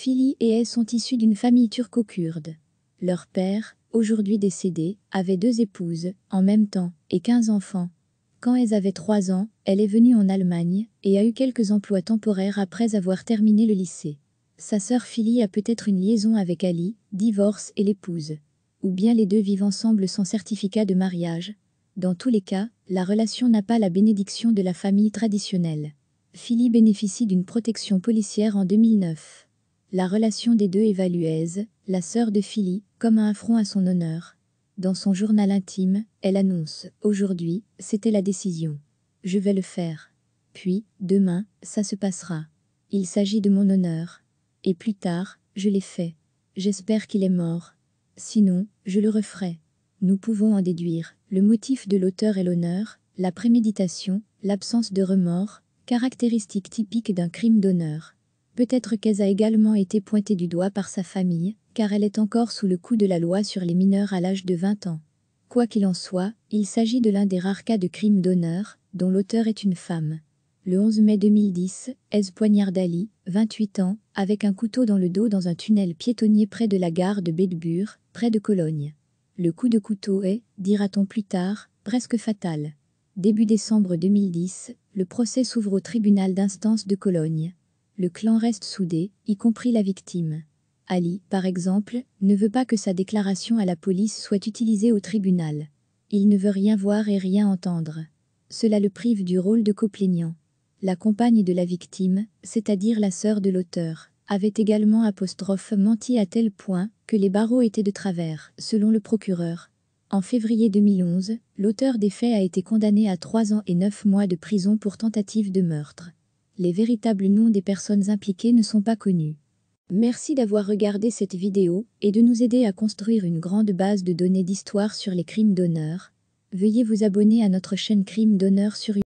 Fili et Elle sont issus d'une famille turco-kurde. Leur père, aujourd'hui décédé, avait 2 épouses, en même temps, et 15 enfants. Quand elles avaient 3 ans, elle est venue en Allemagne, et a eu quelques emplois temporaires après avoir terminé le lycée. Sa sœur Fili a peut-être une liaison avec Ali, divorce et l'épouse. Ou bien les deux vivent ensemble sans certificat de mariage. Dans tous les cas, la relation n'a pas la bénédiction de la famille traditionnelle. Fili bénéficie d'une protection policière en 2009. La relation des deux évalue Aise, la sœur de Fili, comme un affront à son honneur. Dans son journal intime, elle annonce « Aujourd'hui, c'était la décision. Je vais le faire. Puis, demain, ça se passera. Il s'agit de mon honneur. Et plus tard, je l'ai fait. J'espère qu'il est mort. Sinon, je le referai. » Nous pouvons en déduire le motif de l'auteur est l'honneur, la préméditation, l'absence de remords, caractéristique typique d'un crime d'honneur. Peut-être qu'elle a également été pointée du doigt par sa famille, car elle est encore sous le coup de la loi sur les mineurs à l'âge de 20 ans. Quoi qu'il en soit, il s'agit de l'un des rares cas de crime d'honneur, dont l'auteur est une femme. Le 11 mai 2010, Aise poignarde Ali, 28 ans, avec un couteau dans le dos dans un tunnel piétonnier près de la gare de Bedburg, près de Cologne. Le coup de couteau est, dira-t-on plus tard, presque fatal. Début décembre 2010, le procès s'ouvre au tribunal d'instance de Cologne. Le clan reste soudé, y compris la victime. Ali, par exemple, ne veut pas que sa déclaration à la police soit utilisée au tribunal. Il ne veut rien voir et rien entendre. Cela le prive du rôle de coplaignant. La compagne de la victime, c'est-à-dire la sœur de l'auteur, avait également menti à tel point que les barreaux étaient de travers, selon le procureur. En février 2011, l'auteur des faits a été condamné à 3 ans et 9 mois de prison pour tentative de meurtre. Les véritables noms des personnes impliquées ne sont pas connus. Merci d'avoir regardé cette vidéo et de nous aider à construire une grande base de données d'histoire sur les crimes d'honneur. Veuillez vous abonner à notre chaîne Crimes d'honneur sur YouTube.